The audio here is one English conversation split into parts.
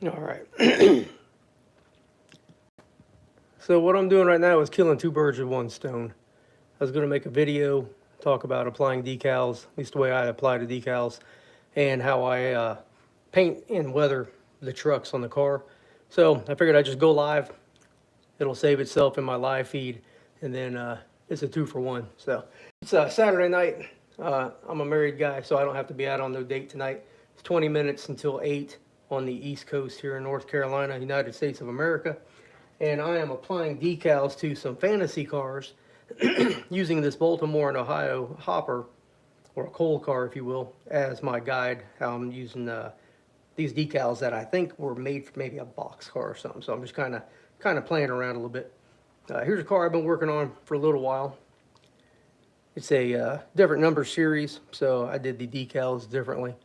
All right. So what I'm doing right now is killing two birds with one stone. I was going to make a video, talk about applying decals, at least the way I apply the decals, and how I paint and weather the trucks on the car. So I figured I'd just go live. It'll save itself in my live feed, and then it's a 2-for-1. So it's Saturday night. I'm a married guy, so I don't have to be out on no date tonight. It's 20 minutes until 8 on the East Coast here in North Carolina, United States of America. And I am applying decals to some fantasy cars using this Baltimore and Ohio hopper, or a coal car, if you will, as my guide. How I'm using these decals that I think were made for maybe a box car or something. So I'm just kind of playing around a little bit. Here's a car I've been working on for a little while. It's a different number series, so I did the decals differently.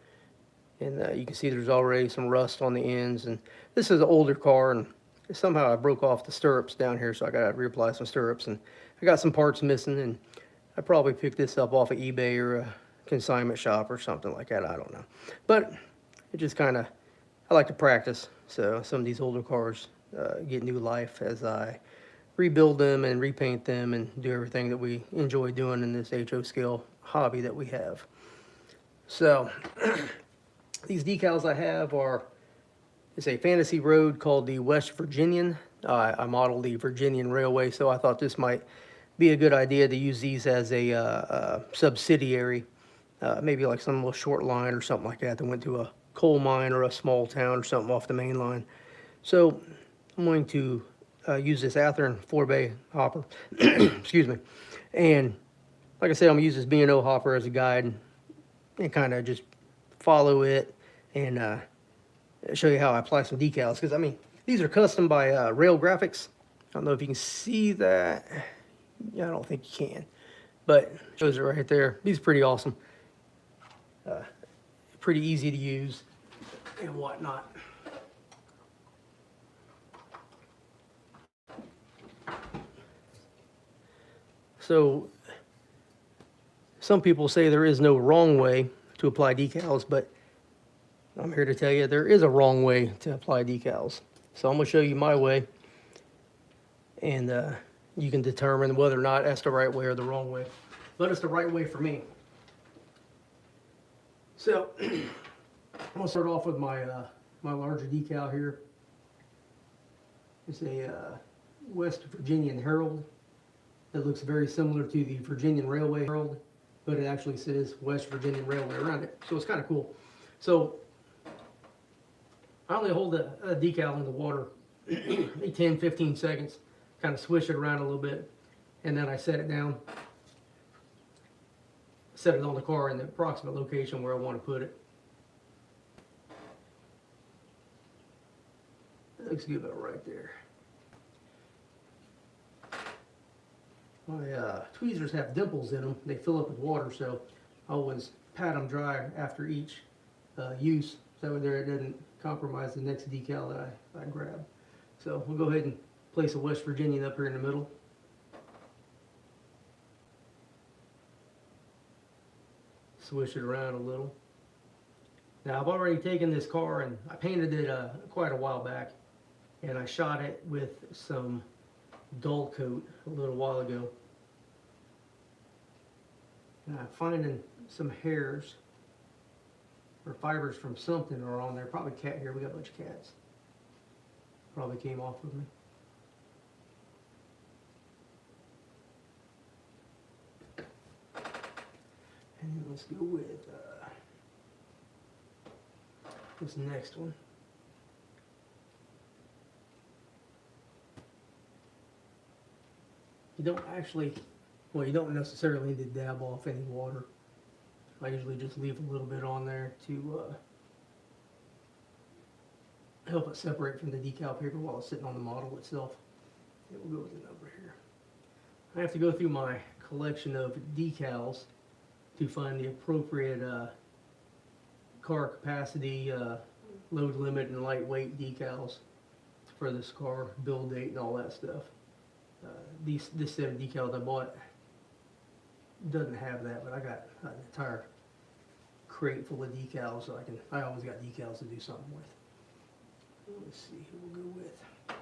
And you can see there's already some rust on the ends. And this is an older car, and somehow I broke off the stirrups down here, so I got to reapply some stirrups. And I got some parts missing, and I probably picked this up off of eBay or a consignment shop or something like that. I don't know. But it just kind of, I like to practice. So some of these older cars get new life as I rebuild them and repaint them and do everything that we enjoy doing in this HO scale hobby that we have. So these decals I have are, it's a fantasy road called the West Virginian. I modeled the Virginian Railway, so I thought this might be a good idea to use these as a subsidiary, maybe like some little short line or something like that went to a coal mine or a small town or something off the main line. So I'm going to use this Athearn 4-bay hopper, excuse me, and like I said, I'm gonna use this B&O hopper as a guide and kind of just follow it and show you how I apply some decals. Because I mean, these are custom by Rail Graphics. I don't know if you can see that. Yeah, I don't think you can, but it shows it right there. These are pretty awesome, pretty easy to use and whatnot. So some people say there is no wrong way to apply decals, but I'm here to tell you there is a wrong way to apply decals. So I'm going to show you my way, and you can determine whether or not that's the right way or the wrong way. But it's the right way for me. So I'm going to start off with my my larger decal here. It's a West Virginian Herald. It looks very similar to the Virginian Railway Herald, but it actually says West Virginian Railway around it. So it's kind of cool. So I only hold a decal in the water 10-15 seconds, kind of swish it around a little bit, and then I set it down, set it on the car in the approximate location where I want to put it. That looks good about right there. My tweezers have dimples in them. They fill up with water, so I always pat them dry after each use, so it doesn't compromise the next decal that I grab. So we'll go ahead and place a West Virginian up here in the middle. Swish it around a little. Now I've already taken this car and I painted it quite a while back, and I shot it with some dull coat a little while ago. And I'm finding some hairs or fibers from something are on there. Probably cat hair. We got a bunch of cats. Probably came off of me. And let's go with this next one. You don't actually, well, you don't necessarily need to dab off any water. I usually just leave a little bit on there to help it separate from the decal paper while it's sitting on the model itself. And we'll go with the number here. I have to go through my collection of decals to find the appropriate car capacity, load limit, and lightweight decals for this car, build date, and all that stuff. This set of decals I bought doesn't have that, but I got an entire crate full of decals, so I always got decals to do something with. Let's see who we'll go with.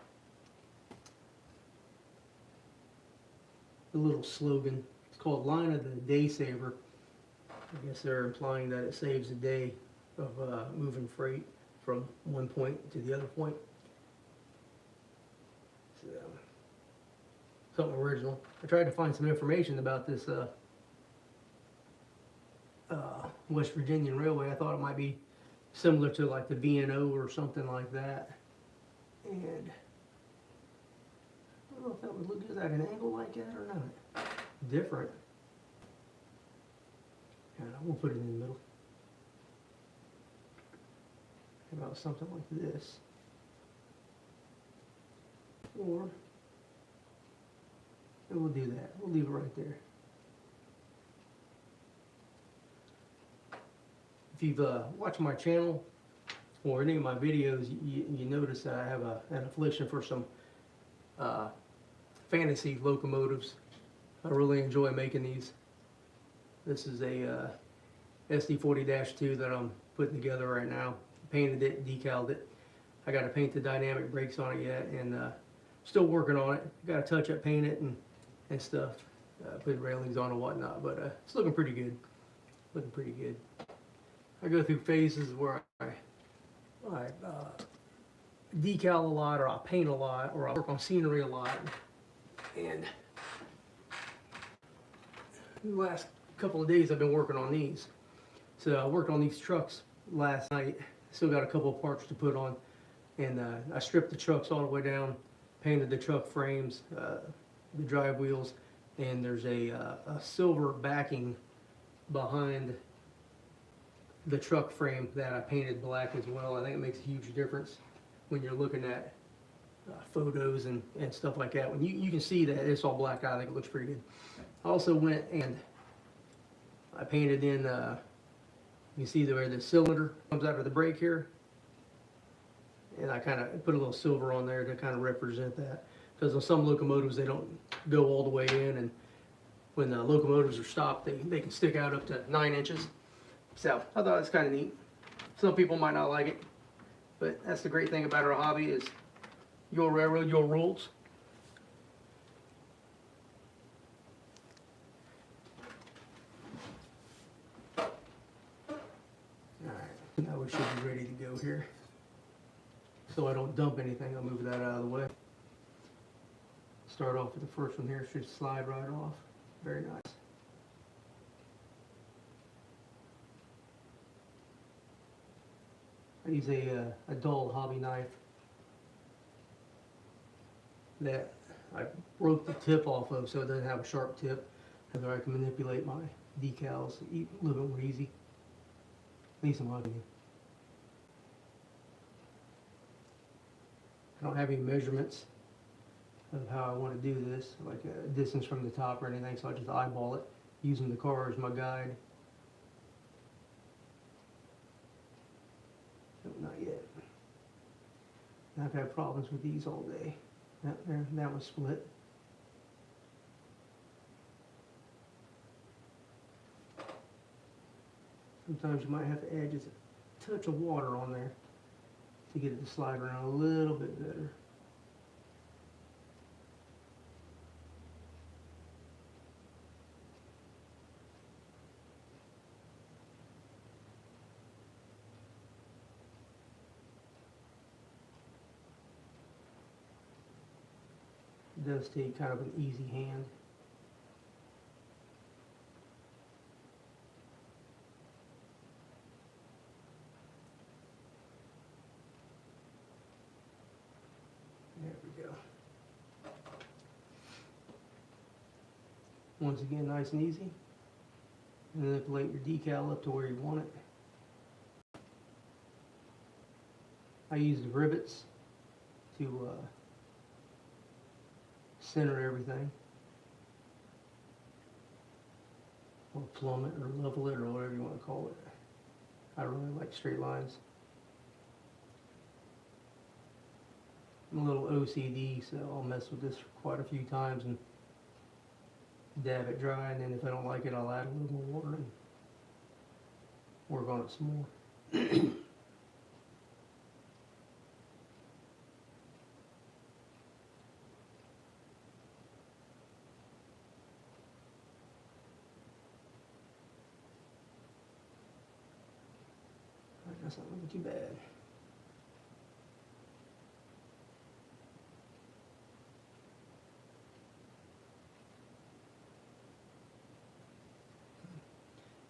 The little slogan. It's called Line of the Day Saver. I guess they're implying that it saves a day of moving freight from one point to the other point. So, something original. I tried to find some information about this West Virginian Railway. I thought it might be similar to like the B&O or something like that. And I don't know if that would look good at an angle like that or not. Different. Yeah, we'll put it in the middle. How about something like this? Or, and we'll do that. We'll leave it right there. If you've watched my channel or any of my videos, you notice that I have an affliction for some fantasy locomotives. I really enjoy making these. This is a SD40-2 that I'm putting together right now. Painted it, decaled it. I got to paint the dynamic brakes on it yet, and still working on it. Got to touch up, paint it, and stuff. Put railings on and whatnot, but it's looking pretty good. Looking pretty good. I go through phases where I decal a lot, or I paint a lot, or I work on scenery a lot. And the last couple of days I've been working on these. So I worked on these trucks last night. Still got a couple of parts to put on, and I stripped the trucks all the way down, painted the truck frames, the drive wheels, and there's a silver backing behind the truck frame that I painted black as well. I think it makes a huge difference when you're looking at photos and stuff like that. When you can see that it's all black out, I think it looks pretty good. I also went and I painted in, you see where the cylinder comes out of the brake here, and I kind of put a little silver on there to kind of represent that, because on some locomotives they don't go all the way in, and when the locomotives are stopped they can stick out up to 9 inches. So I thought it's kind of neat. Some people might not like it, but that's the great thing about our hobby, is your railroad, your rules. Alright, now we should be ready to go here. So I don't dump anything, I'll move that out of the way. Start off with the first one here, should slide right off. Very nice. I use a dull hobby knife that I broke the tip off of, so it doesn't have a sharp tip, and then I can manipulate my decals a little bit more easy. At least in my opinion. I don't have any measurements of how I want to do this, like a distance from the top or anything, so I just eyeball it, using the car as my guide. No, not yet. I've had problems with these all day. That was split. Sometimes you might have to add just a touch of water on there to get it to slide around a little bit better. It does take kind of an easy hand. There we go. Once again, nice and easy. Manipulate your decal up to where you want it. I use the rivets to center everything, or plumb it, or level it, or whatever you want to call it. I really like straight lines. I'm a little OCD, so I'll mess with this quite a few times and dab it dry, and then if I don't like it, I'll add a little more water and work on it some more. That's not looking too bad.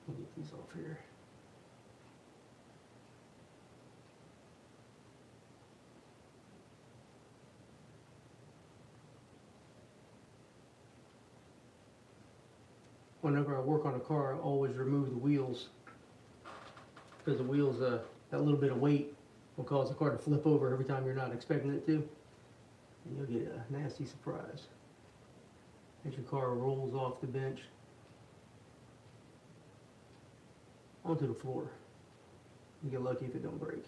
Let me get these off here. Whenever I work on a car, I always remove the wheels, because the wheels, that little bit of weight will cause the car to flip over every time you're not expecting it to, and you'll get a nasty surprise as your car rolls off the bench onto the floor. You get lucky if it don't break.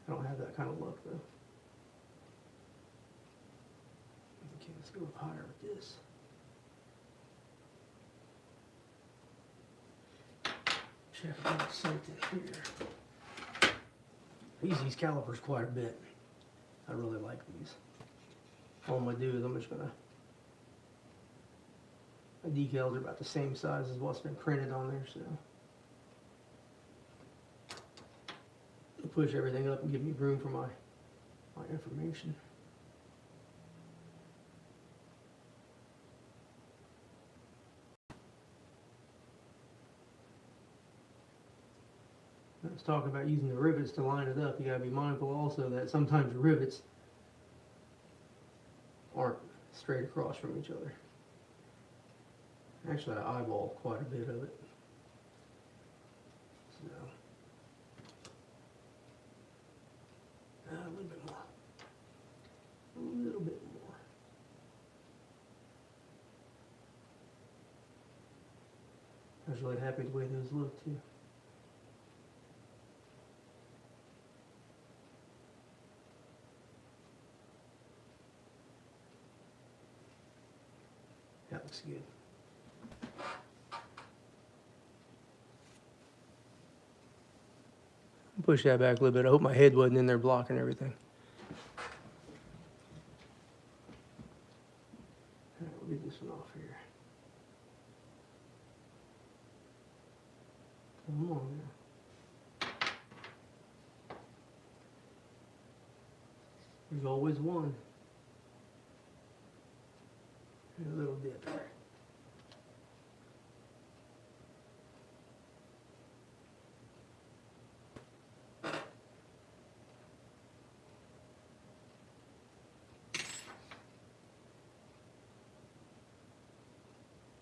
I don't have that kind of luck though. Okay, let's go up higher with this. Check out something here. I use these calipers quite a bit. I really like these. All I'm gonna do is I'm just gonna, my decals are about the same size as what's been printed on there, so it'll push everything up and give me room for my information. I was talking about using the rivets to line it up. You gotta be mindful also that sometimes the rivets aren't straight across from each other. Actually, I eyeball quite a bit of it. So, a little bit more. A little bit more. I was really happy the way those look too. That looks good. Push that back a little bit. I hope my head wasn't in there blocking everything. All right, we'll get this one off here. Come on now. There's always one. And a little dip there.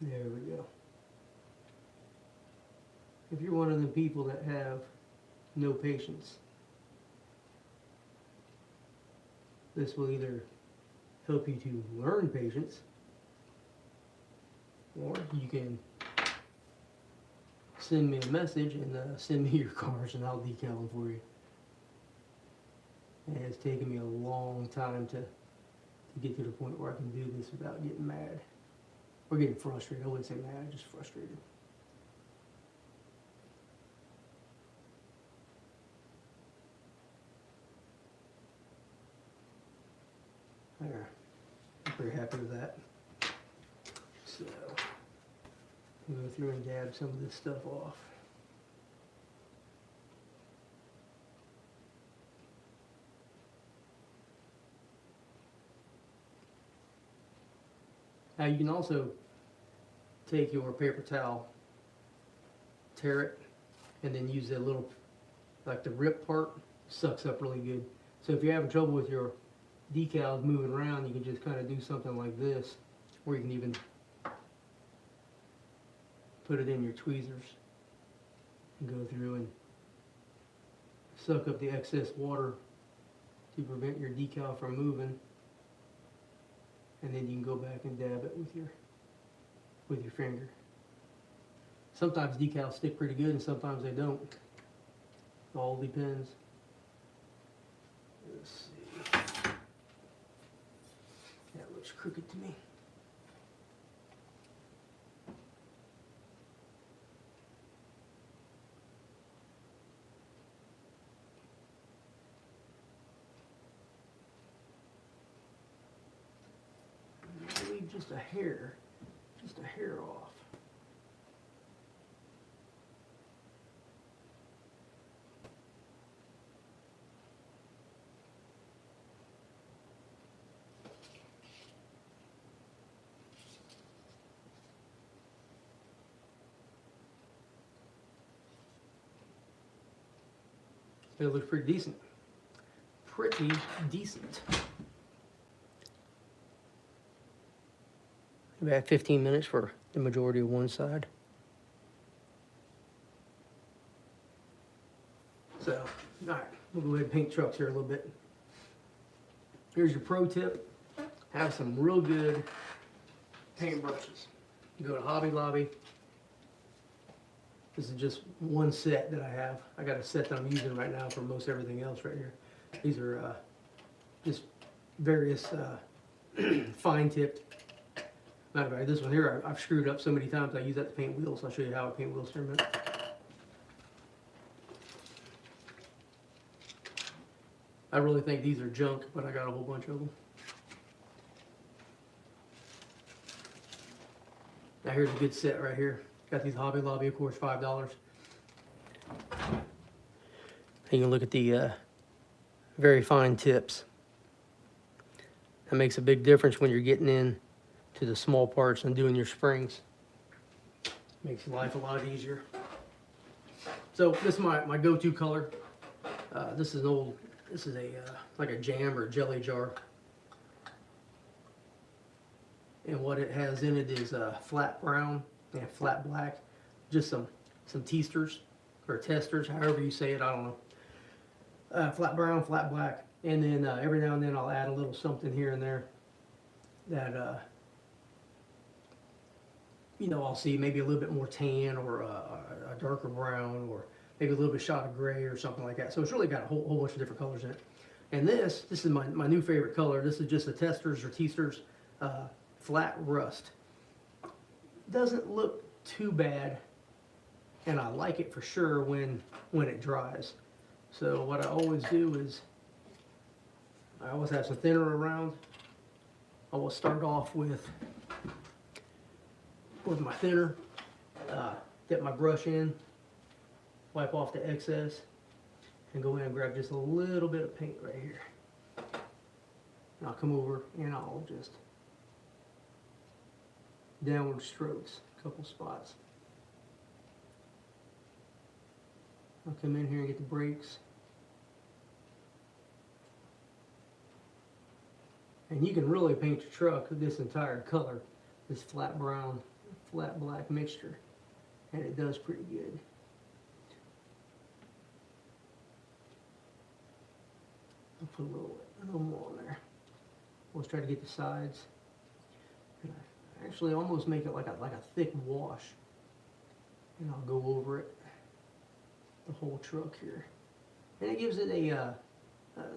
There we go. If you're one of the people that have no patience, this will either help you to learn patience, or you can send me a message and send me your cars and I'll decal them for you. And it's taken me a long time to get to the point where I can do this without getting mad. Or getting frustrated. I wouldn't say mad, just frustrated. There. I'm pretty happy with that. So, I'm going to go through and dab some of this stuff off. Now you can also take your paper towel, tear it, and then use that little, like the rip part, sucks up really good. So if you're having trouble with your decals moving around, you can just kind of do something like this, or you can even put it in your tweezers and go through and suck up the excess water to prevent your decal from moving. And then you can go back and dab it with your finger. Sometimes decals stick pretty good and sometimes they don't. It all depends. Let's see. That looks crooked to me. Leave just a hair off. It looks pretty decent. Pretty decent. About 15 minutes for the majority of one side. So, all right, we'll go ahead and paint trucks here a little bit. Here's your pro tip. Have some real good paint brushes. Go to Hobby Lobby. This is just one set that I have. I got a set that I'm using right now for most everything else right here. These are just various fine tipped. Matter of fact, this one here I've screwed up so many times. I use that to paint wheels. I'll show you how I paint wheels here in a minute. I really think these are junk, but I got a whole bunch of them. Now here's a good set right here. Got these Hobby Lobby, of course, $5. You can look at the very fine tips. That makes a big difference when you're getting in to the small parts and doing your springs. Makes life a lot easier. So this is my go-to color. This is a like a jam or jelly jar. And what it has in it is flat brown and flat black, just some teasters or testers, however you say it, I don't know. Flat brown, flat black, and then every now and then I'll add a little something here and there that you know, I'll see maybe a little bit more tan or a darker brown, or maybe a little bit shot of gray or something like that. So it's really got a whole bunch of different colors in it. And this is my new favorite color. This is just the testers or teasters flat rust. Doesn't look too bad, and I like it for sure when it dries. So what I always do is I always have some thinner around. I will start off with my thinner, dip my brush in, wipe off the excess, and go in and grab just a little bit of paint right here. And I'll come over and I'll just downward strokes, a couple spots. I'll come in here and get the brakes. And you can really paint your truck with this entire color, this flat brown, flat black mixture, and it does pretty good. I'll put a little more on there. Let's try to get the sides. And I actually almost make it like a thick wash, and I'll go over it, the whole truck here, and it gives it a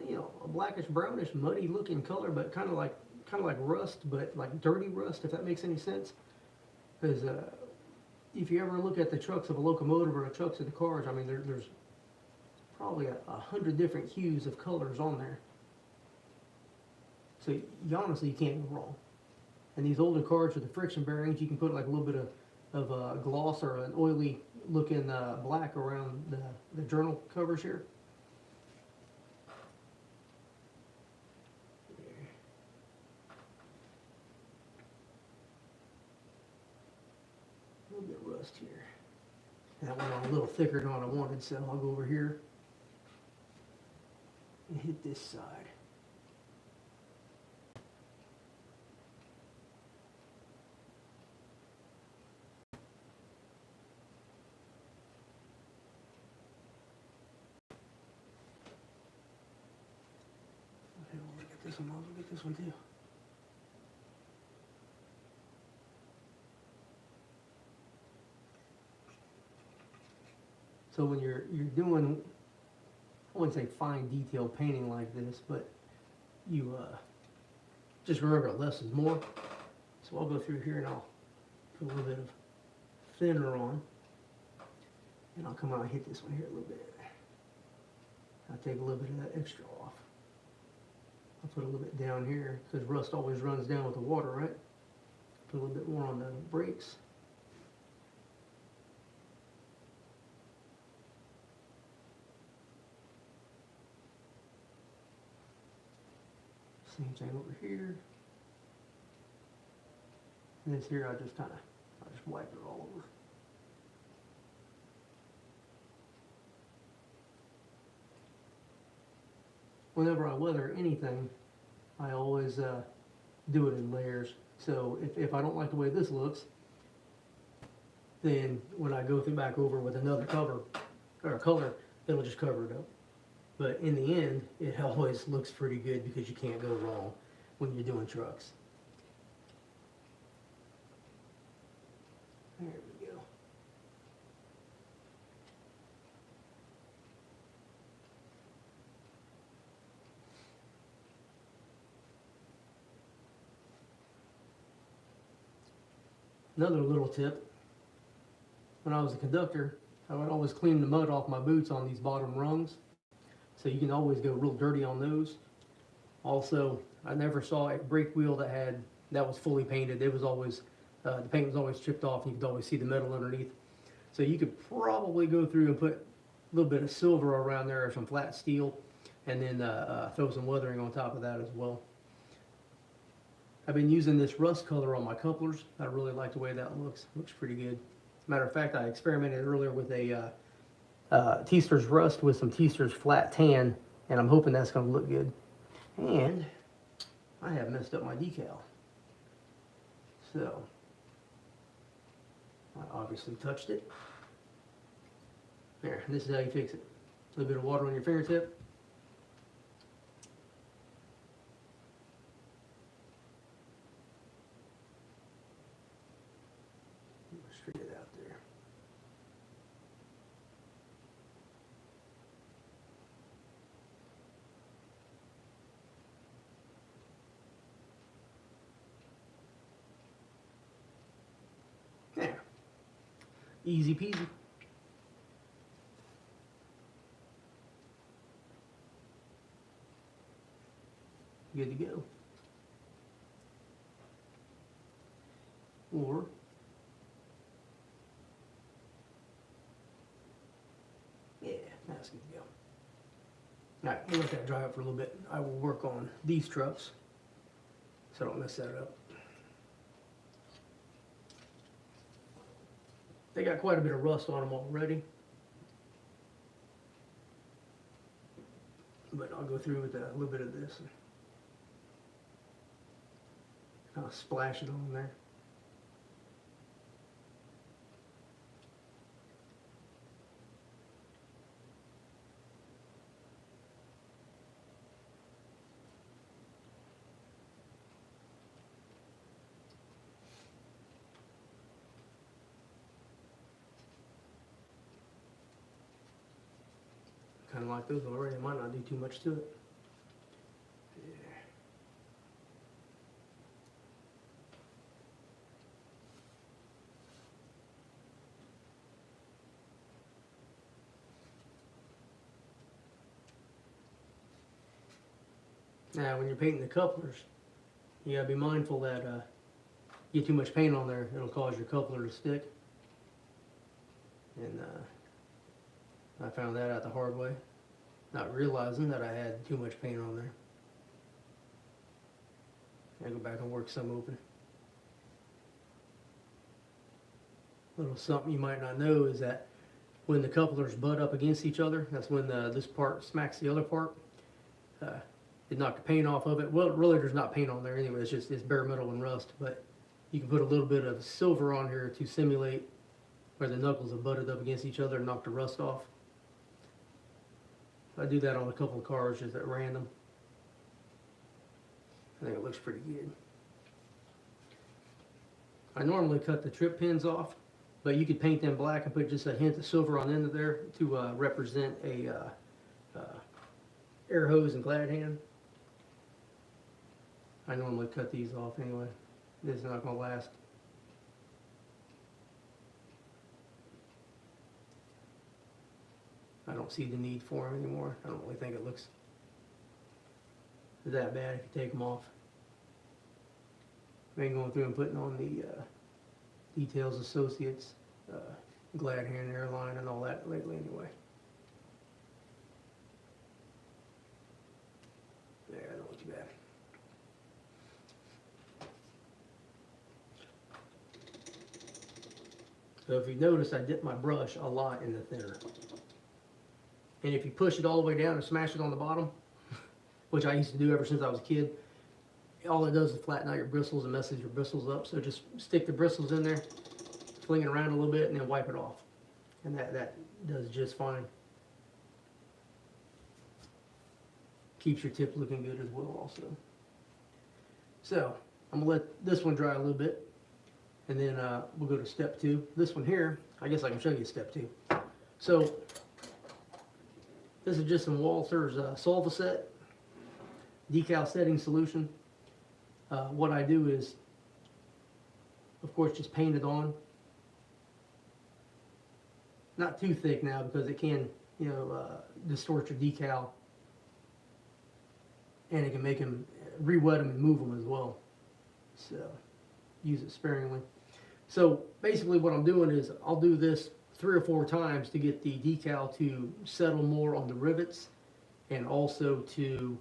you know, a blackish brownish muddy looking color, but kind of like rust, but like dirty rust, if that makes any sense. Because if you ever look at the trucks of a locomotive or the trucks of the cars, I mean, there's probably 100 different hues of colors on there. So you can't go wrong. And these older cars with the friction bearings, you can put like a little bit of gloss or an oily looking black around the journal covers here. A little bit of rust here. That went on a little thicker than what I wanted, so I'll go over here and hit this side. Okay, we'll look at this one. I'll get this one too. So when you're doing, I wouldn't say fine detail painting like this, but you just remember less is more. So I'll go through here and I'll put a little bit of thinner on, and I'll come out and hit this one here a little bit. I'll take a little bit of that extra off. I'll put a little bit down here because rust always runs down with the water, right? Put a little bit more on the brakes. Same thing over here. And this here, I just wipe it all over. whenever I weather anything, I always do it in layers. So if I don't like the way this looks, then when I go through back over with another cover or color, it'll just cover it up. But in the end, it always looks pretty good because you can't go wrong when you're doing trucks. There we go. Another little tip, when I was a conductor, I would always clean the mud off my boots on these bottom rungs. So you can always go real dirty on those. Also, I never saw a brake wheel that was fully painted. It was always, the paint was always chipped off and you could always see the metal underneath. So you could probably go through and put a little bit of silver around there or some flat steel and then throw some weathering on top of that as well. I've been using this rust color on my couplers. I really like the way that looks. Looks pretty good. Matter of fact, I experimented earlier with a Teaster's Rust with some Teaster's Flat Tan, and I'm hoping that's going to look good. And I have messed up my decal. So, I obviously touched it. There, this is how you fix it. A little bit of water on your fingertip. Straight it out there. There. Easy peasy. Good to go. Or yeah, that's good to go. All right, we'll let that dry up for a little bit. I will work on these trucks so I don't mess that up. They got quite a bit of rust on them already, but I'll go through with a little bit of this and kind of splash it on there. Kind of like those already. I might not do too much to it. Now, when you're painting the couplers, you gotta be mindful that you get too much paint on there, it'll cause your coupler to stick. And I found that out the hard way, not realizing that I had too much paint on there. I go back and work some open. A little something you might not know is that when the couplers butt up against each other, that's when this part smacks the other part. It knocked the paint off of it. Well, really, there's not paint on there anyway. It's bare metal and rust. But you can put a little bit of silver on here to simulate where the knuckles have butted up against each other and knocked the rust off. I do that on a couple of cars just at random. I think it looks pretty good. I normally cut the trip pins off, but you could paint them black and put just a hint of silver on the end of there to represent a air hose and glad hand. I normally cut these off anyway. This is not going to last. I don't see the need for them anymore. I don't really think it looks that bad if you take them off. I've been going through and putting on the Details Associates, Glad Hand Airline and all that lately anyway. Yeah, that don't look too bad. So if you notice, I dip my brush a lot in the thinner. And if you push it all the way down and smash it on the bottom, which I used to do ever since I was a kid. All it does is flatten out your bristles and messes your bristles up. So just stick the bristles in there, fling it around a little bit, and then wipe it off. And that does just fine. Keeps your tip looking good as well also. So I'm gonna let this one dry a little bit, and then we'll go to step 2. This one here, I guess I can show you step 2. So this is just some Walther's Solvaset decal setting solution. What I do is, of course, just paint it on. Not too thick now because it can, distort your decal, and it can make them re-wet them and move them as well. So use it sparingly. So basically, what I'm doing is I'll do this 3 or 4 times to get the decal to settle more on the rivets, and also to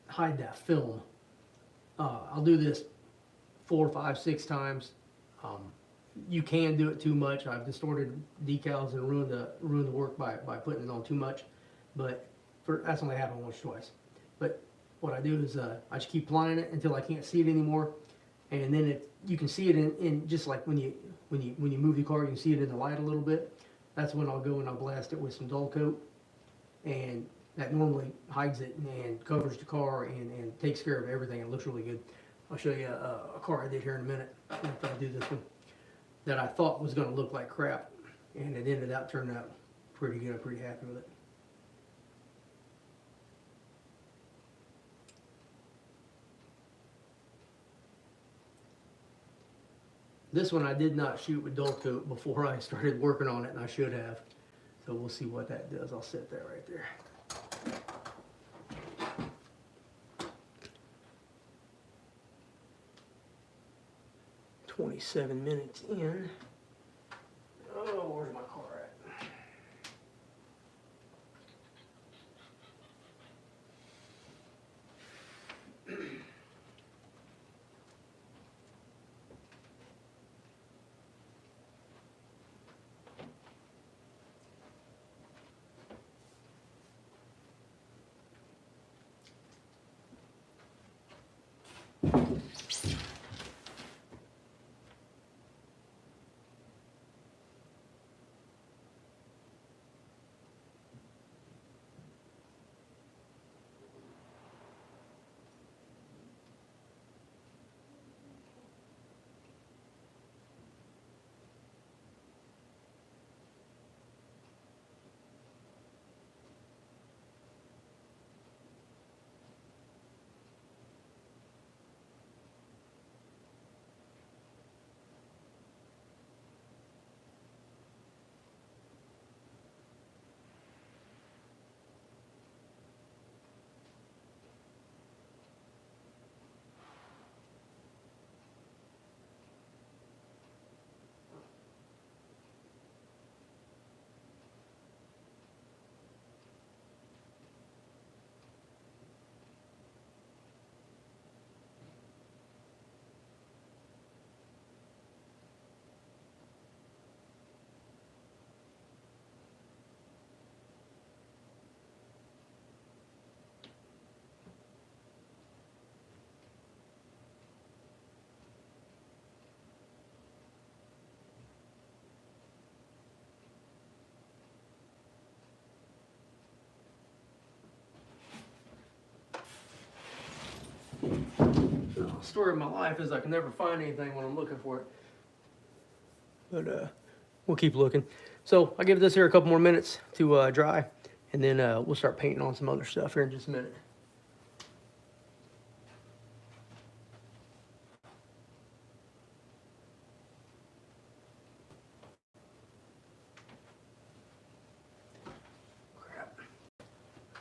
hide that film. I'll do this 4, 5, 6 times. You can do it too much. I've distorted decals and ruined the work by putting it on too much, but that's only happened once or twice. But what I do is I just keep applying it until I can't see it anymore, and then you can see it in just like when you move the car, you can see it in the light a little bit. That's when I'll go and I'll blast it with some dull coat, and that normally hides it and covers the car and takes care of everything. It looks really good. I'll show you a car I did here in a minute after I do this one that I thought was going to look like crap, and it ended up turning out pretty good. I'm pretty happy with it. This one I did not shoot with dull coat before I started working on it, and I should have. So we'll see what that does. I'll set that right there. "27 minutes in." Oh, where's my car at? The story of my life is I can never find anything when I'm looking for it. But we'll keep looking. So I'll give this here a couple more minutes to dry, and then we'll start painting on some other stuff here in just a minute. Crap.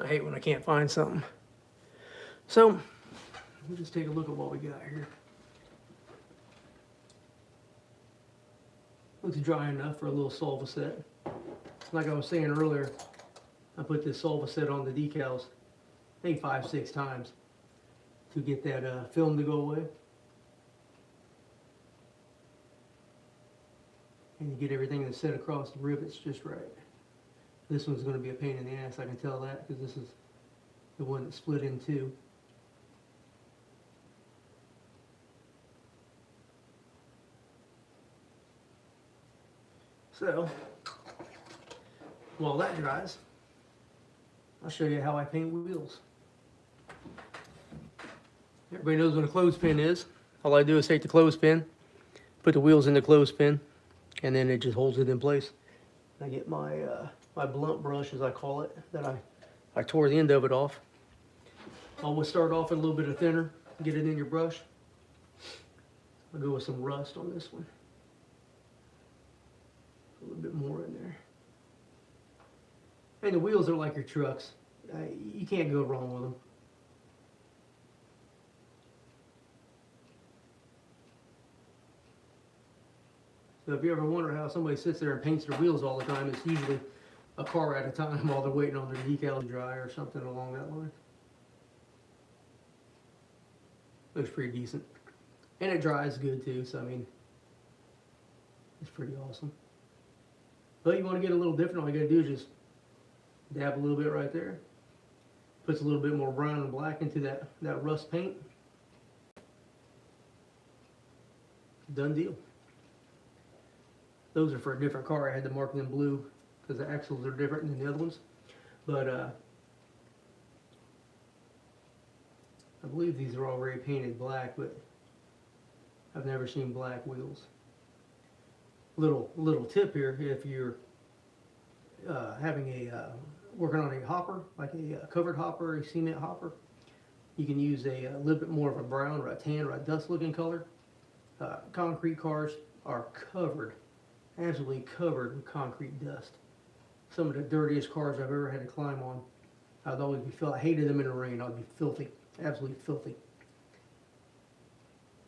I hate when I can't find something. So we'll just take a look at what we got here. Looks dry enough for a little Solvaset. Like I was saying earlier, I put this Solvaset on the decals, I think 5, 6 times to get that film to go away. And you get everything that's set across the rivets just right. This one's going to be a pain in the ass, I can tell that, because this is the one that split in two. So, while that dries, I'll show you how I paint wheels. Everybody knows what a clothespin is. All I do is take the clothespin, put the wheels in the clothespin, and then it just holds it in place. I get my my blunt brush, as I call it, that I tore the end of it off. Always start off with a little bit of thinner, get it in your brush. I'll go with some rust on this one. A little bit more in there. And the wheels are like your trucks. You can't go wrong with them. So if you ever wonder how somebody sits there and paints their wheels all the time, it's usually a car at a time while they're waiting on their decals to dry or something along that line. Looks pretty decent. And it dries good too, so I mean, it's pretty awesome. But you want to get a little different, all you got to do is just dab a little bit right there. Puts a little bit more brown and black into that rust paint. Done deal. Those are for a different car. I had to mark them blue because the axles are different than the other ones. But I believe these are already painted black, but I've never seen black wheels. Little tip here: if you're having working on a hopper, like a covered hopper, a cement hopper, you can use a little bit more of a brown or a tan or a dust-looking color. Concrete cars are covered, absolutely covered with concrete dust. Some of the dirtiest cars I've ever had to climb on. I'd always be I hated them in the rain. I'd be filthy, absolutely filthy.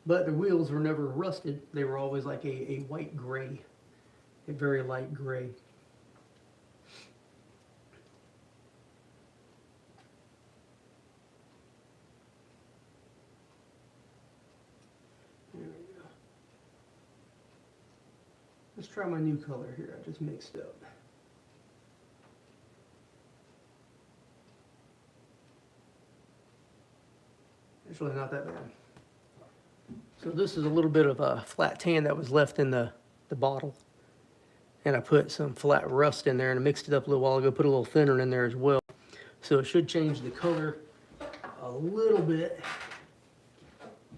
But the wheels were never rusted. They were always like a white gray, a very light gray. There we go. Let's try my new color here. I just mixed up. It's really not that bad. So this is a little bit of a flat tan that was left in the bottle. And I put some flat rust in there and I mixed it up a little while ago, put a little thinner in there as well. So it should change the color a little bit.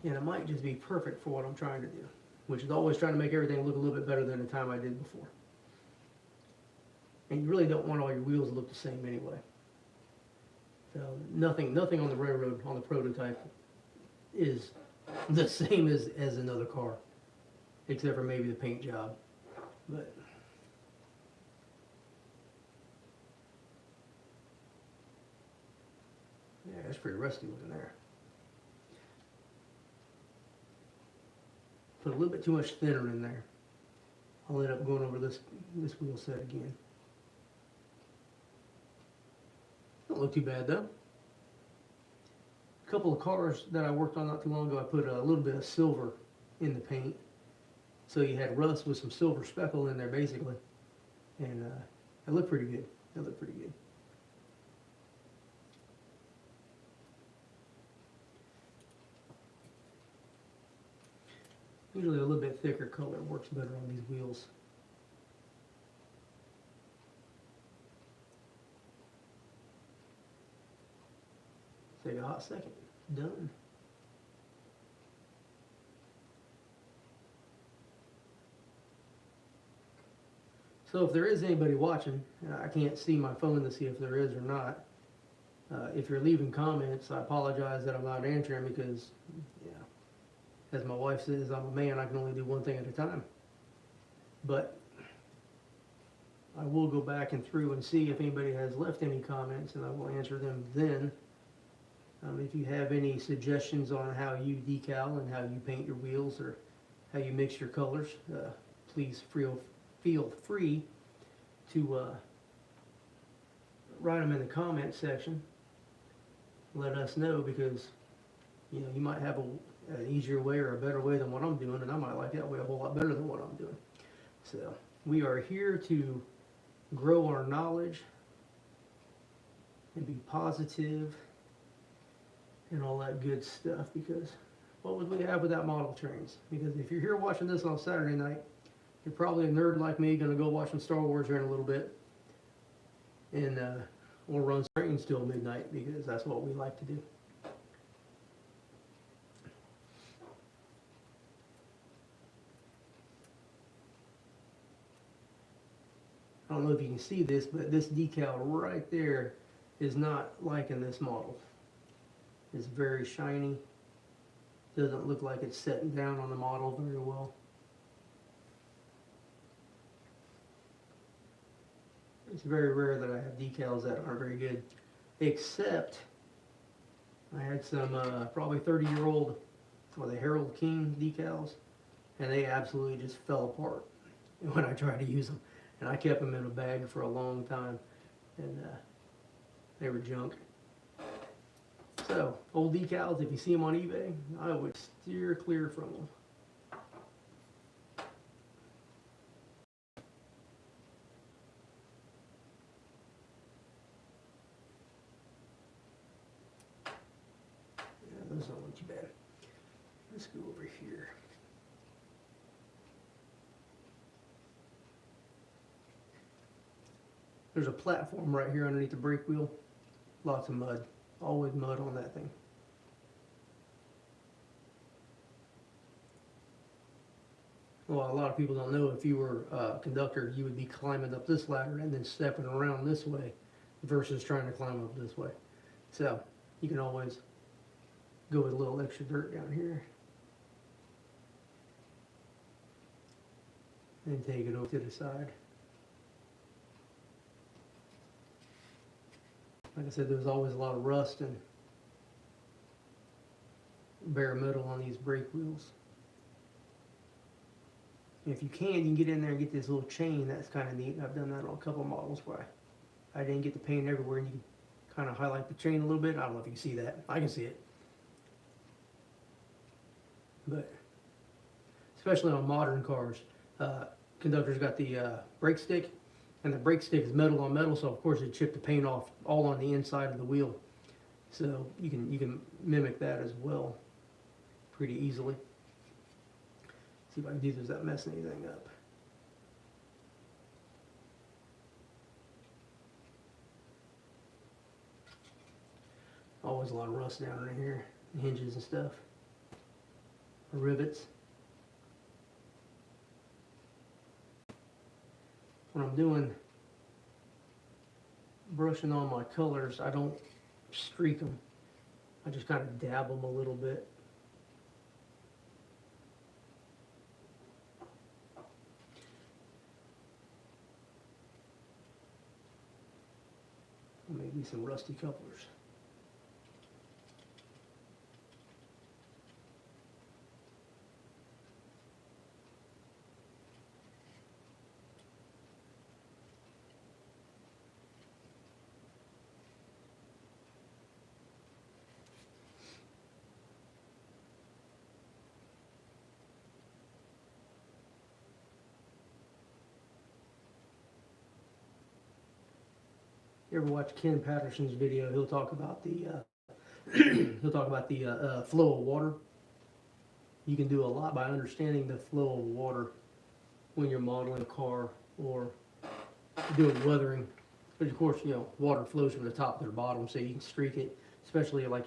And it might just be perfect for what I'm trying to do, which is always trying to make everything look a little bit better than the time I did before. And you really don't want all your wheels to look the same anyway. So nothing on the railroad, on the prototype, is the same as another car, except for maybe the paint job. But yeah, it's pretty rusty looking there. Put a little bit too much thinner in there. I'll end up going over this wheel set again. Don't look too bad though. A couple of cars that I worked on not too long ago, I put a little bit of silver in the paint. So you had rust with some silver speckle in there basically. And it looked pretty good. It looked pretty good. Usually a little bit thicker color works better on these wheels. Take a hot second. Done. So if there is anybody watching, I can't see my phone to see if there is or not. If you're leaving comments, I apologize that I'm not answering because, yeah, as my wife says, I'm a man, I can only do one thing at a time. But I will go back and through and see if anybody has left any comments, and I will answer them then. If you have any suggestions on how you decal and how you paint your wheels or how you mix your colors, please feel free to write them in the comment section. Let us know, because you might have an easier way or a better way than what I'm doing, and I might like that way a whole lot better than what I'm doing. So we are here to grow our knowledge and be positive and all that good stuff, because what would we have without model trains? Because if you're here watching this on Saturday night, you're probably a nerd like me, gonna go watch some Star Wars here in a little bit, and we'll run trains till midnight because that's what we like to do. I don't know if you can see this, but this decal right there is not like in this model. It's very shiny. Doesn't look like it's setting down on the model very well. It's very rare that I have decals that aren't very good, except I had some probably 30-year-old, or the Harold King decals, and they absolutely just fell apart when I tried to use them. And I kept them in a bag for a long time, and they were junk. So, old decals, if you see them on eBay, I would steer clear from them. Yeah, those don't look too bad. Let's go over here. There's a platform right here underneath the brake wheel. Lots of mud. Always mud on that thing. Well, a lot of people don't know, if you were a conductor, you would be climbing up this ladder and then stepping around this way versus trying to climb up this way. So you can always go with a little extra dirt down here and take it over to the side. Like I said, there's always a lot of rust and bare metal on these brake wheels. If you can get in there and get this little chain. That's kind of neat. I've done that on a couple of models where I didn't get the paint everywhere, and you can kind of highlight the chain a little bit. I don't know if you can see that. I can see it. But especially on modern cars, conductors got the brake stick, and the brake stick is metal on metal, so of course it chipped the paint off all on the inside of the wheel. So you can mimic that as well pretty easily. See if I can do this without messing anything up. Always a lot of rust down in here, hinges and stuff, rivets. When I'm doing brushing on my colors, I don't streak them. I just kind of dab them a little bit. Maybe some rusty couplers. You ever watch Ken Patterson's video? He'll talk about the flow of water. You can do a lot by understanding the flow of water when you're modeling a car or doing weathering. But of course, water flows from the top to the bottom, so you can streak it, especially like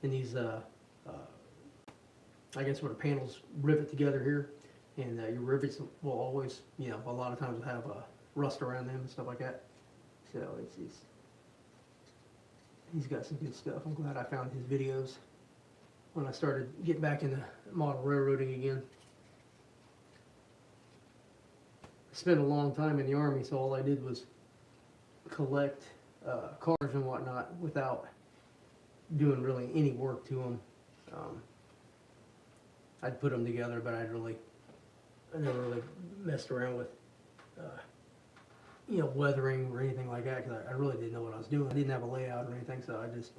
in these, I guess where the panels rivet together here, and your rivets will always, a lot of times have rust around them and stuff like that. So he's got some good stuff. I'm glad I found his videos when I started getting back into model railroading again. I spent a long time in the Army, so all I did was collect cars and whatnot without doing really any work to them. I'd put them together, but I never really messed around with weathering or anything like that, because I really didn't know what I was doing. I didn't have a layout or anything, so I just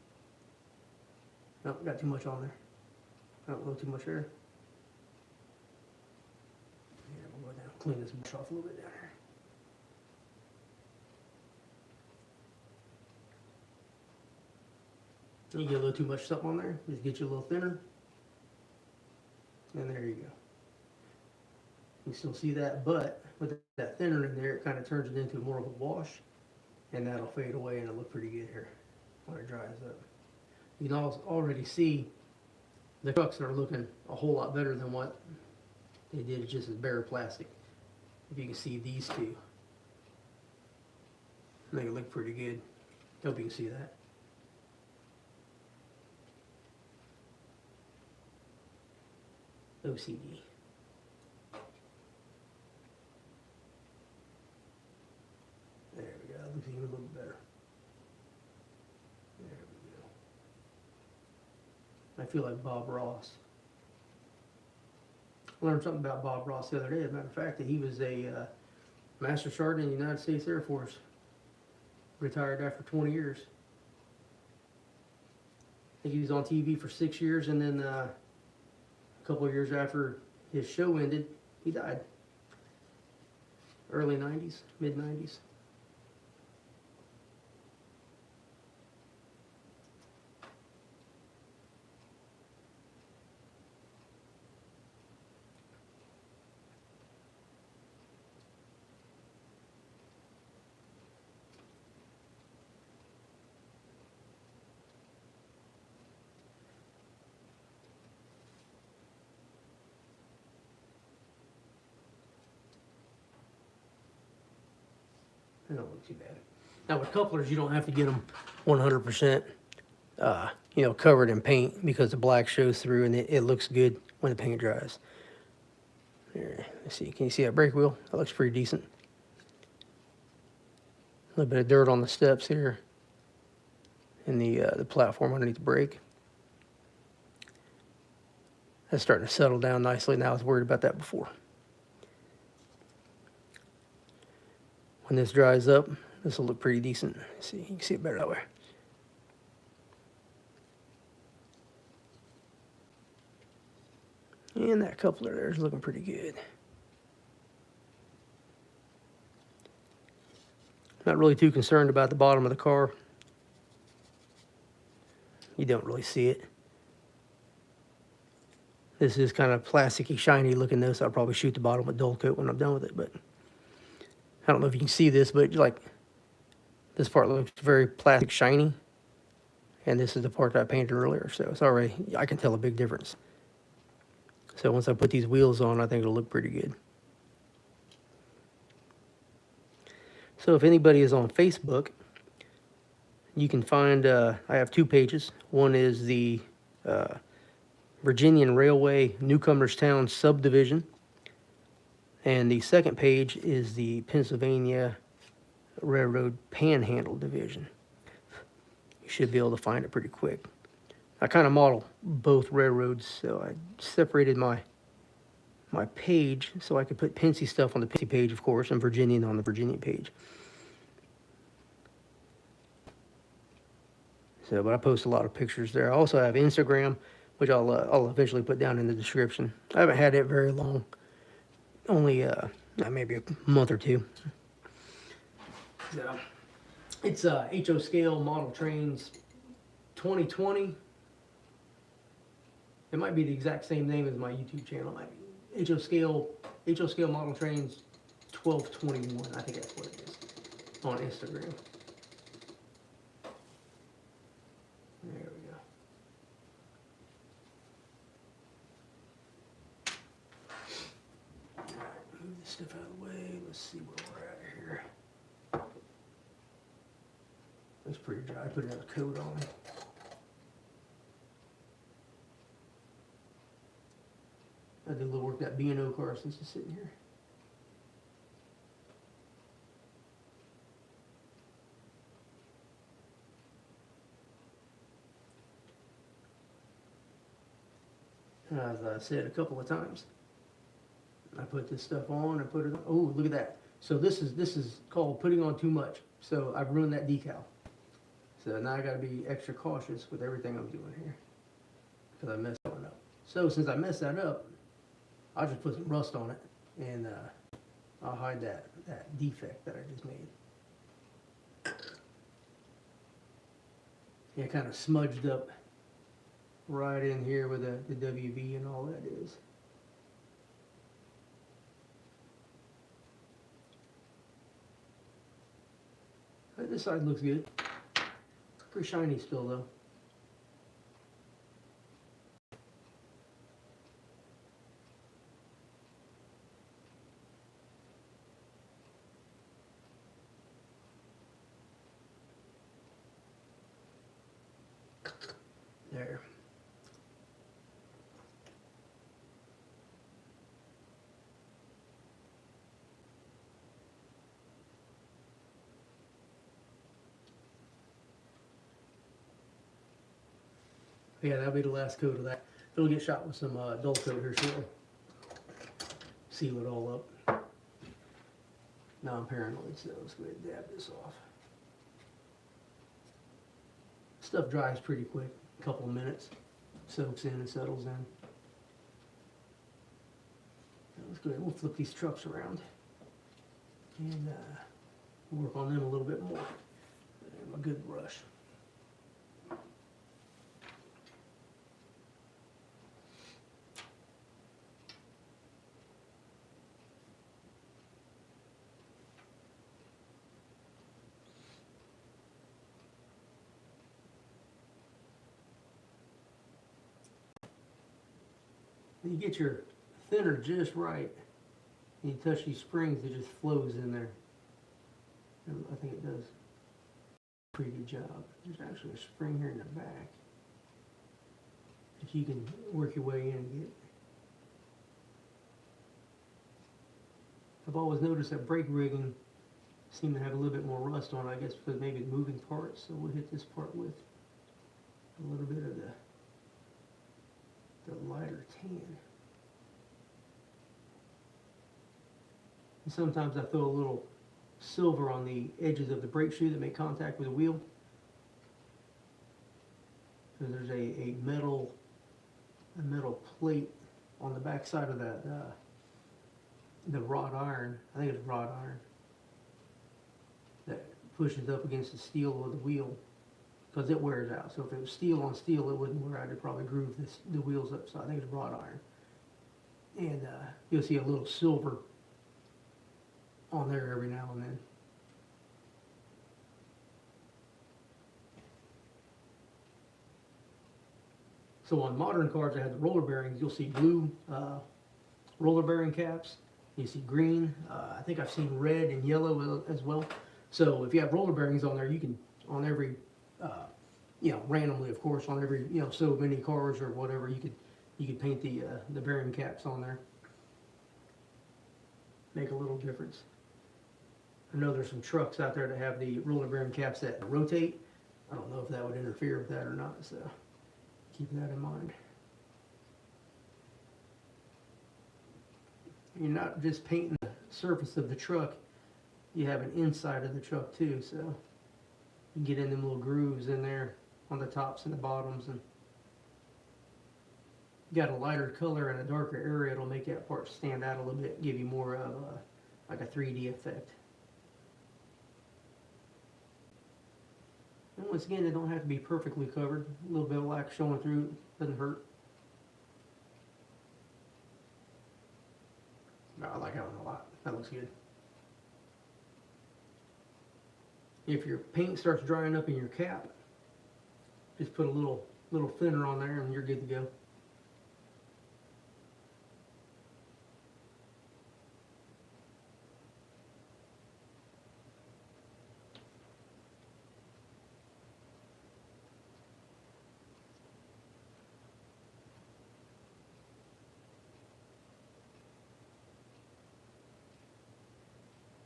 got too much on there. I don't know, too much there. Yeah, we'll go down, clean this brush off a little bit down here. You get a little too much stuff on there, just get you a little thinner. And there you go. You still see that, but with that thinner in there, it kind of turns it into more of a wash, and that'll fade away and it'll look pretty good here when it dries up. You can already see the trucks are looking a whole lot better than what they did just as bare plastic. If you can see these two, they look pretty good. Hope you can see that. OCD. There we go. That looks even a little better. There we go. I feel like Bob Ross. I learned something about Bob Ross the other day. As a matter of fact, that he was a Master Sergeant in the United States Air Force. Retired after 20 years. I think he was on TV for 6 years, and then a couple of years after his show ended, he died. Early 90s, mid 90s. They don't look too bad. Now with couplers, you don't have to get them 100%, covered in paint, because the black shows through and it looks good when the paint dries. There, let's see. Can you see that brake wheel? That looks pretty decent. A little bit of dirt on the steps here, and the platform underneath the brake. That's starting to settle down nicely now. I was worried about that before. When this dries up, this will look pretty decent. Let's see, you can see it better that way. And that coupler there is looking pretty good. Not really too concerned about the bottom of the car. You don't really see it. This is kind of plasticky, shiny looking though, so I'll probably shoot the bottom with dull coat when I'm done with it. But I don't know if you can see this, but like this part looks very plastic shiny. And this is the part that I painted earlier, so it's already, I can tell a big difference. So once I put these wheels on, I think it'll look pretty good. So if anybody is on Facebook, you can find, I have 2 pages. One is the Virginian Railway Newcomers Town subdivision. And the second page is the Pennsylvania Railroad Panhandle division. You should be able to find it pretty quick. I kind of model both railroads, so I separated my page so I could put Pennsy stuff on the Pennsy page, of course, and Virginian on the Virginian page. So, but I post a lot of pictures there. I also have Instagram, which I'll eventually put down in the description. I haven't had it very long, only maybe a month or 2. So, it's HO Scale Model Trains 2020. It might be the exact same name as my YouTube channel. HO Scale Model Trains 1221. I think that's what it is on Instagram. There we go. All right, move this stuff out of the way. Let's see where we're at here. It's pretty dry. I put another coat on. I did a little work that B&O car since it's sitting here. As I said a couple of times, I put this stuff on and put it on. Oh, look at that. So this is called putting on too much. So I've ruined that decal. So now I got to be extra cautious with everything I'm doing here, because I messed that one up. So since I messed that up, I'll just put some rust on it, and I'll hide that defect that I just made. Yeah, kind of smudged up right in here where the WV and all that is. But this side looks good. Pretty shiny still though. There. Yeah, that'll be the last coat of that. It'll get shot with some dull coat here shortly. Seal it all up. Now I'm paranoid, so let's go ahead and dab this off. Stuff dries pretty quick, a couple of minutes. Soaks in and settles in. Now let's go ahead and we'll flip these trucks around. And work on them a little bit more. A good brush. You get your thinner just right. And you touch these springs, it just flows in there. And I think it does a pretty good job. There's actually a spring here in the back that you can work your way in and get. I've always noticed that brake rigging seemed to have a little bit more rust on it, I guess because maybe the moving parts. So we'll hit this part with a little bit of the lighter tan. And sometimes I throw a little silver on the edges of the brake shoe that make contact with the wheel. So there's a metal plate on the back side of that the wrought iron. I think it's wrought iron that pushes up against the steel of the wheel, because it wears out. So if it was steel on steel, it wouldn't wear out. It'd probably groove the wheels up. So I think it's wrought iron. And you'll see a little silver on there every now and then. So on modern cars that have the roller bearings, you'll see blue roller bearing caps. You see green. I think I've seen red and yellow as well. So if you have roller bearings on there, you can, on every you know, randomly, of course, on every, you know, so many cars or whatever, you could paint the bearing caps on there. Make a little difference. I know there's some trucks out there that have the roller bearing caps that rotate. I don't know if that would interfere with that or not, so keep that in mind. You're not just painting the surface of the truck, you have an inside of the truck too, so you can get in them little grooves in there on the tops and the bottoms, and you got a lighter color and a darker area, it'll make that part stand out a little bit, give you more of like a 3D effect. And once again, it don't have to be perfectly covered. A little bit of black showing through doesn't hurt. No, I like that one a lot. That looks good. If your paint starts drying up in your cap, just put a little thinner on there and you're good to go.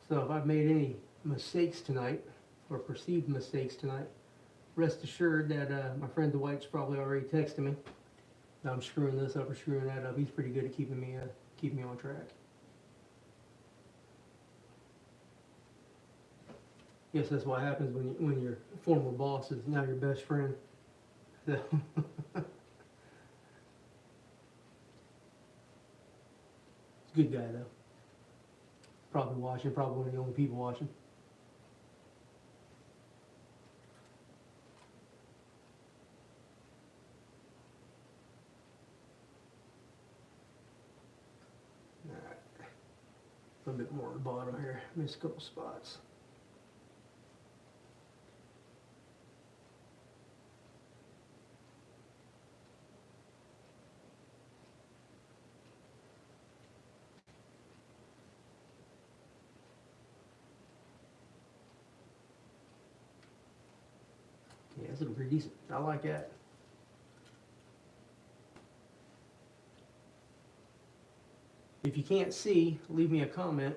So if I've made any mistakes tonight, or perceived mistakes tonight, rest assured that my friend Dwight's probably already texted me. I'm screwing this up or screwing that up. He's pretty good at keeping me on track. Guess that's what happens when your former boss is now your best friend. So he's a good guy though. Probably watching, probably one of the only people watching. A bit more at the bottom here. Missed a couple spots. Yeah, it's looking pretty decent. I like that. If you can't see, leave me a comment,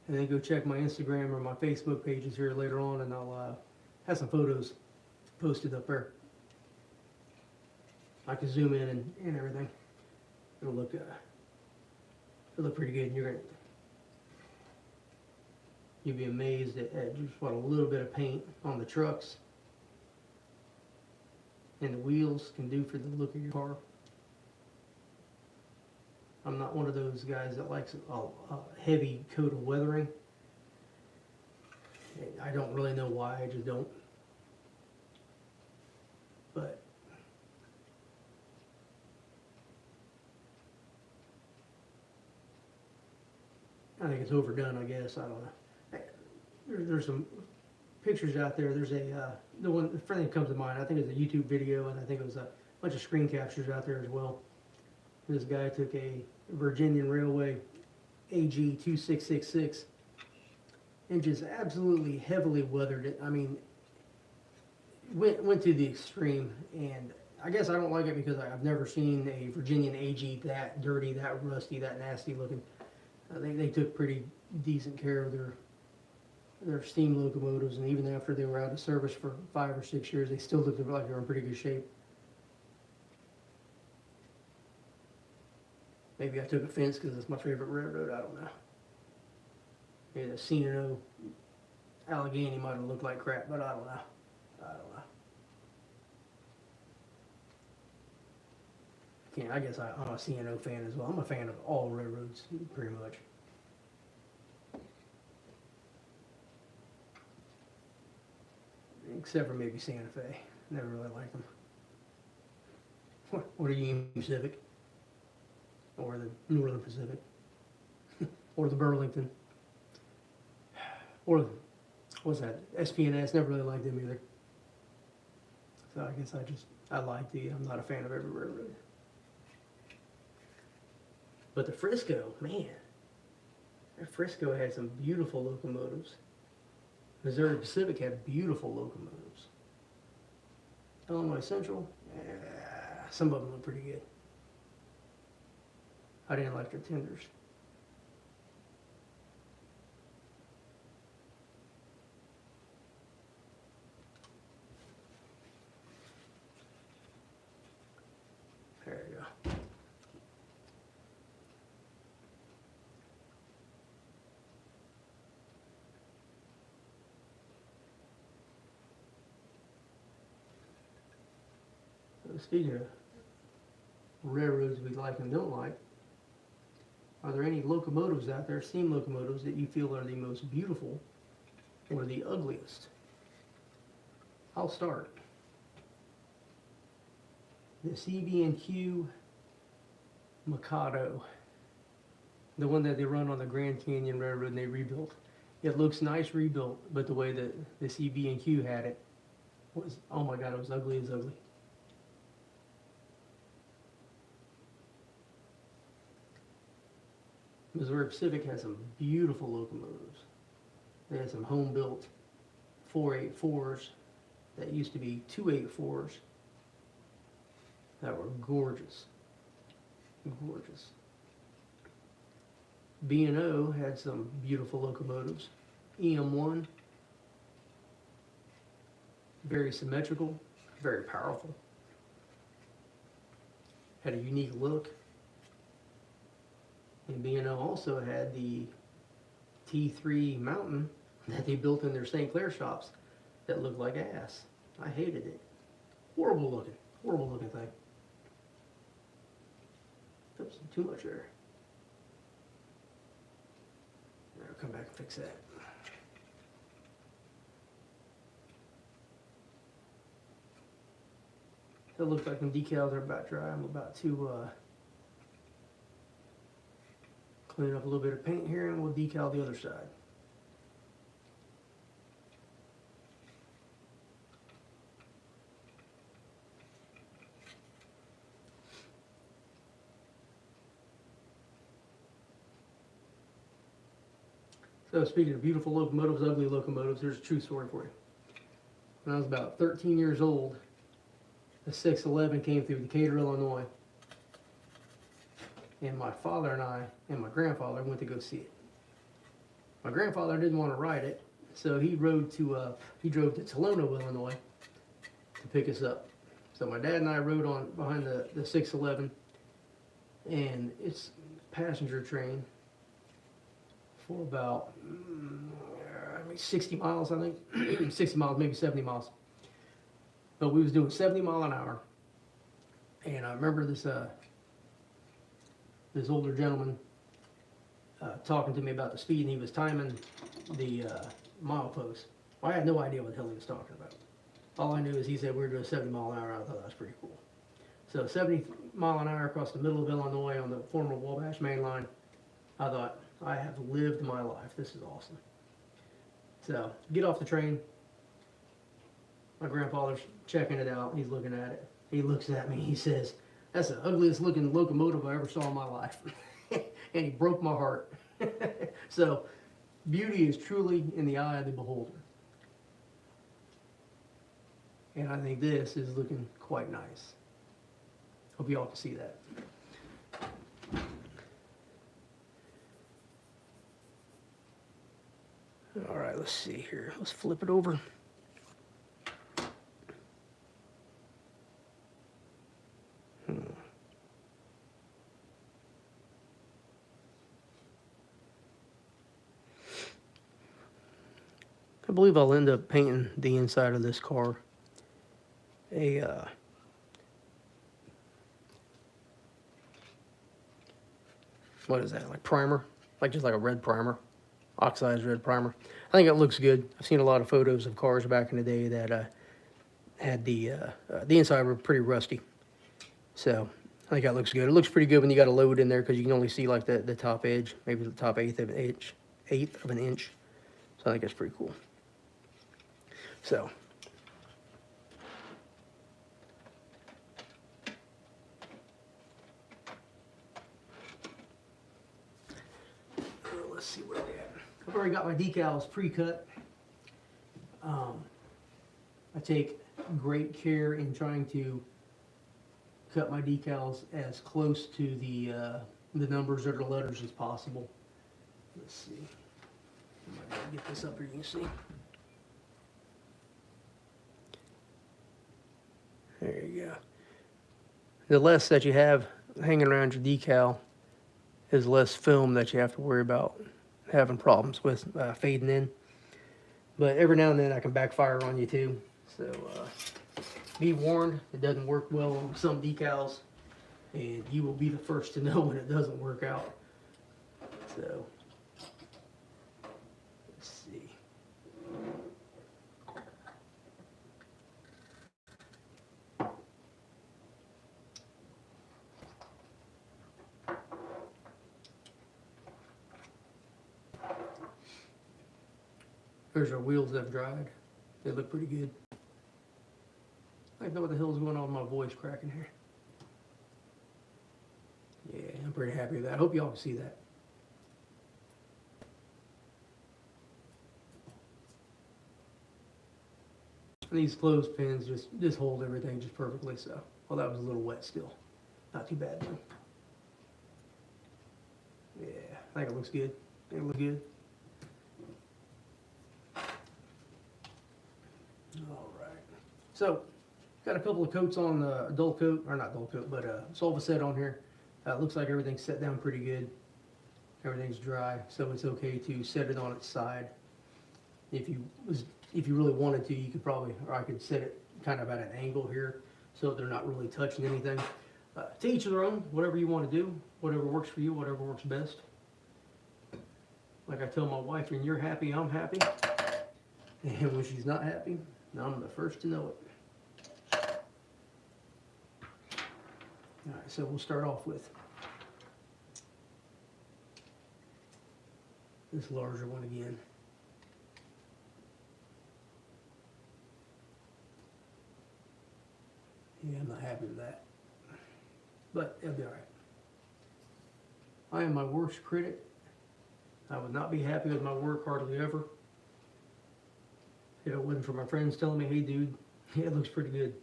and then go check my Instagram or my Facebook pages here later on, and I'll have some photos posted up there. I can zoom in and everything. It'll look pretty good. And you'll be amazed at just what a little bit of paint on the trucks and the wheels can do for the look of your car. I'm not one of those guys that likes a heavy coat of weathering. I don't really know why, I just don't. But I think it's overdone, I guess. I don't know. There's some pictures out there. There's the first thing that comes to mind, I think it's a YouTube video, and I think it was a bunch of screen captures out there as well. This guy took a Virginian Railway AG 2666 and just absolutely heavily weathered it. I mean, went to the extreme, and I guess I don't like it because I've never seen a Virginian AG that dirty, that rusty, that nasty looking. They took pretty decent care of their steam locomotives, and even after they were out of service for 5 or 6 years, they still looked like they were in pretty good shape. Maybe I took offense because it's my favorite railroad, I don't know. Maybe the C&O Allegheny might have looked like crap, but I don't know. I guess I'm a C&O fan as well. I'm a fan of all railroads, pretty much. Except for maybe Santa Fe. Never really liked them. Or the Union Pacific. Or the Northern Pacific. Or the Burlington. Or, what's that? SP&S, never really liked them either. So I guess I'm not a fan of every railroad. But the Frisco, man, that Frisco had some beautiful locomotives. Missouri Pacific had beautiful locomotives. Illinois Central, some of them look pretty good. I didn't like their tenders. There you go. Speaking of railroads we like and don't like, are there any locomotives out there, steam locomotives, that you feel are the most beautiful or the ugliest? I'll start. The CB&Q Mikado, the one that they run on the Grand Canyon Railroad and they rebuilt. It looks nice rebuilt, but the way that the CB&Q had it was, oh my God, it was ugly as ugly. Missouri Pacific has some beautiful locomotives. They had some home-built 484s that used to be 284s that were gorgeous. Gorgeous. B&O had some beautiful locomotives. EM1, very symmetrical, very powerful. Had a unique look. And B&O also had the T3 Mountain that they built in their St. Clair shops that looked like ass. I hated it. Horrible looking thing. Oops, too much there. I'll come back and fix that. It looks like them decals are about dry. I'm about to Clean up a little bit of paint here and we'll decal the other side. So speaking of beautiful locomotives, ugly locomotives, here's a true story for you. When I was about 13 years old, a 611 came through Decatur, Illinois. And my father and I and my grandfather went to go see it. My grandfather didn't want to ride it, so he drove to Tolono, Illinois to pick us up. So my dad and I rode on behind the 611, and it's a passenger train for about 60 miles, I think. 60 miles, maybe 70 miles. But we was doing 70 miles an hour. And I remember this older gentleman talking to me about the speed, and he was timing the milepost. Well, I had no idea what the hell he was talking about. All I knew is he said we were doing 70 mile an hour. I thought that was pretty cool. So 70 mile an hour across the middle of Illinois on the former Wabash main line. I thought, I have lived my life. This is awesome. So get off the train. My grandfather's checking it out. He's looking at it. He looks at me. He says, "That's the ugliest looking locomotive I ever saw in my life." And he broke my heart. So beauty is truly in the eye of the beholder. And I think this is looking quite nice. Hope you all can see that. All right, let's see here. Let's flip it over. I believe I'll end up painting the inside of this car what is that, like primer? Like just like a red primer, oxidized red primer. I think it looks good. I've seen a lot of photos of cars back in the day that had the inside were pretty rusty. So I think that looks good. It looks pretty good when you got a load in there because you can only see like the top edge, maybe the top eighth of an inch. So I think that's pretty cool. So let's see where we're at. I've already got my decals pre-cut. I take great care in trying to cut my decals as close to the numbers or the letters as possible. Let's see. I might get this up here, you can see. There you go. The less that you have hanging around your decal is less film that you have to worry about having problems with fading in. But every now and then I can backfire on you too. So be warned, it doesn't work well on some decals, and you will be the first to know when it doesn't work out. So let's see. There's our wheels that have dried. They look pretty good. I don't know what the hell's going on with my voice cracking here. Yeah, I'm pretty happy with that. I hope y'all can see that. And these clothespins just hold everything just perfectly. So, well, that was a little wet still. Not too bad though. Yeah, I think it looks good. It looks good. All right. So, got a couple of coats on the dull coat, or not dull coat, but Solvaset on here. Looks like everything's set down pretty good. Everything's dry, so it's okay to set it on its side. If you really wanted to, you could probably, or I could set it kind of at an angle here, so they're not really touching anything. To each their own, whatever you want to do, whatever works for you, whatever works best. Like I tell my wife, when you're happy, I'm happy. And when she's not happy, I'm the first to know it. All right, so we'll start off with this larger one again. Yeah, I'm not happy with that, but it'll be all right. I am my worst critic. I would not be happy with my work hardly ever if it wasn't for my friends telling me, hey dude, yeah, it looks pretty good.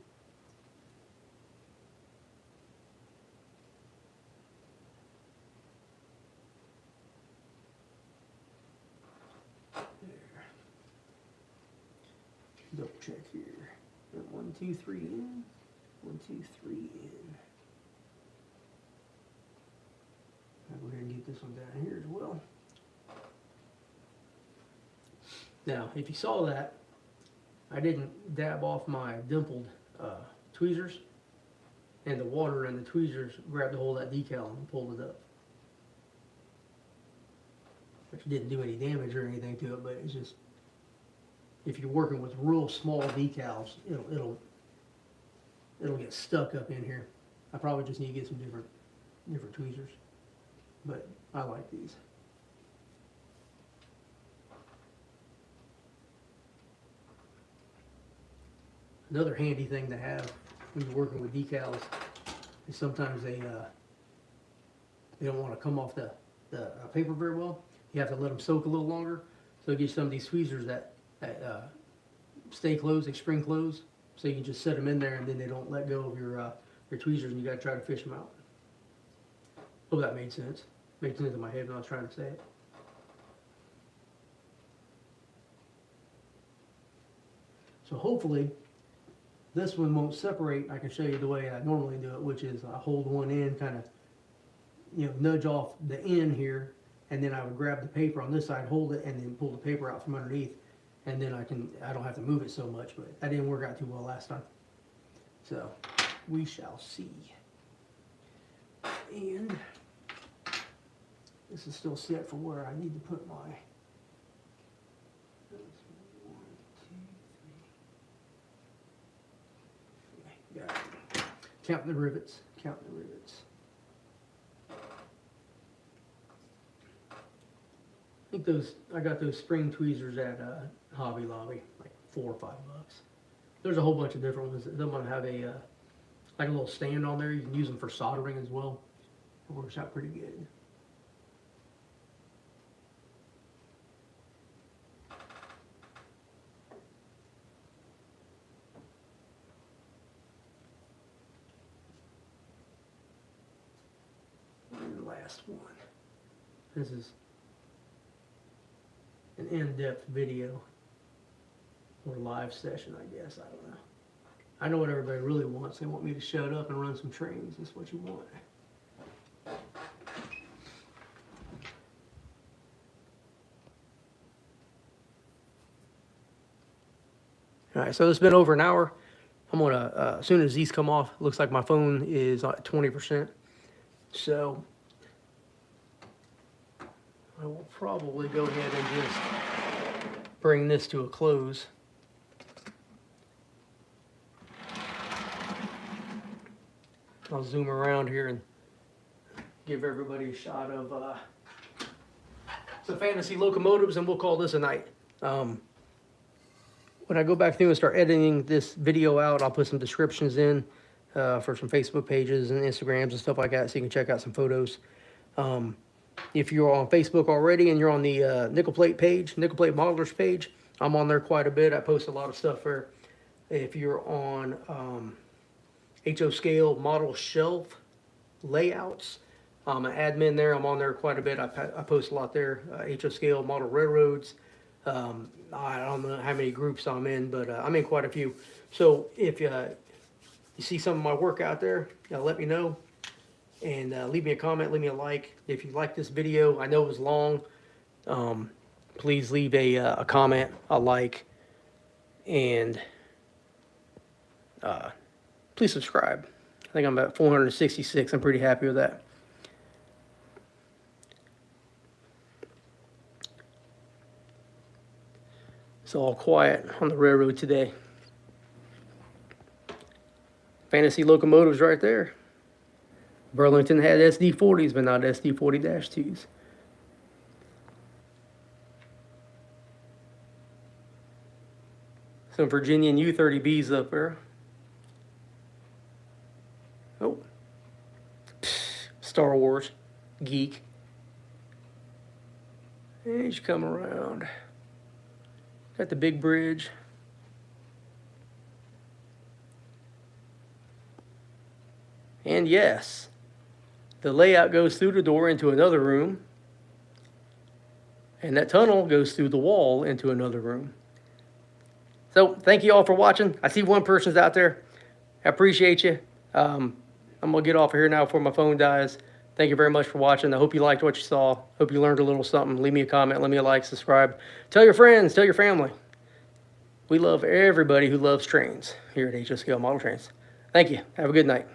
There. Double check here. 1, 2, 3 in. 1, 2, 3 in. I'll go ahead and get this one down here as well. Now, if you saw that, I didn't dab off my dimpled tweezers, and the water and the tweezers grabbed a hold of that decal and pulled it up. Which didn't do any damage or anything to it, but it's just, if you're working with real small decals, it'll get stuck up in here. I probably just need to get some different tweezers, but I like these. Another handy thing to have when you're working with decals is sometimes they don't want to come off the paper very well. You have to let them soak a little longer. So get some of these tweezers that stay closed, they spring closed. So you can just set them in there and then they don't let go of your tweezers, and you got to try to fish them out. Hope that made sense. Made sense in my head when I was trying to say it. So hopefully this one won't separate. I can show you the way I normally do it, which is I hold one end, kind of, nudge off the end here, and then I would grab the paper on this side, hold it, and then pull the paper out from underneath, and then I don't have to move it so much. But that didn't work out too well last time. So we shall see. And this is still set for where I need to put my. Got it. Counting the rivets. Counting the rivets. I think I got those spring tweezers at Hobby Lobby, like $4 or $5. There's a whole bunch of different ones. Some of them have like a little stand on there. You can use them for soldering as well. It works out pretty good. Last one. This is an in-depth video or live session, I guess. I don't know. I know what everybody really wants. They want me to shut up and run some trains. That's what you want. All right, so it's been over an hour. I'm gonna, as soon as these come off, looks like my phone is at 20%. So I will probably go ahead and just bring this to a close. I'll zoom around here and give everybody a shot of some fantasy locomotives, and we'll call this a night. When I go back through and start editing this video out, I'll put some descriptions in for some Facebook pages and Instagrams and stuff like that, so you can check out some photos. If you're on Facebook already and you're on the Nickel Plate page, Nickel Plate Modelers page, I'm on there quite a bit. I post a lot of stuff there. If you're on HO Scale Model Shelf Layouts, I'm an admin there. I'm on there quite a bit. I post a lot there. HO Scale Model Railroads. I don't know how many groups I'm in, but I'm in quite a few. So if you see some of my work out there, let me know. And leave me a comment, leave me a like. If you like this video, I know it was long. Please leave a comment, a like, and please subscribe. I think I'm at 466. I'm pretty happy with that. It's all quiet on the railroad today. Fantasy locomotives right there. Burlington had SD40s, but not SD40-2s. Some Virginian U-30Bs up there. Oh. Star Wars. Geek. And you come around. Got the big bridge. And yes, the layout goes through the door into another room. And that tunnel goes through the wall into another room. So thank you all for watching. I see one person's out there. I appreciate you. I'm going to get off of here now before my phone dies. Thank you very much for watching. I hope you liked what you saw. Hope you learned a little something. Leave me a comment. Let me a like. Subscribe. Tell your friends. Tell your family. We love everybody who loves trains here at HSKL Model Trains. Thank you. Have a good night.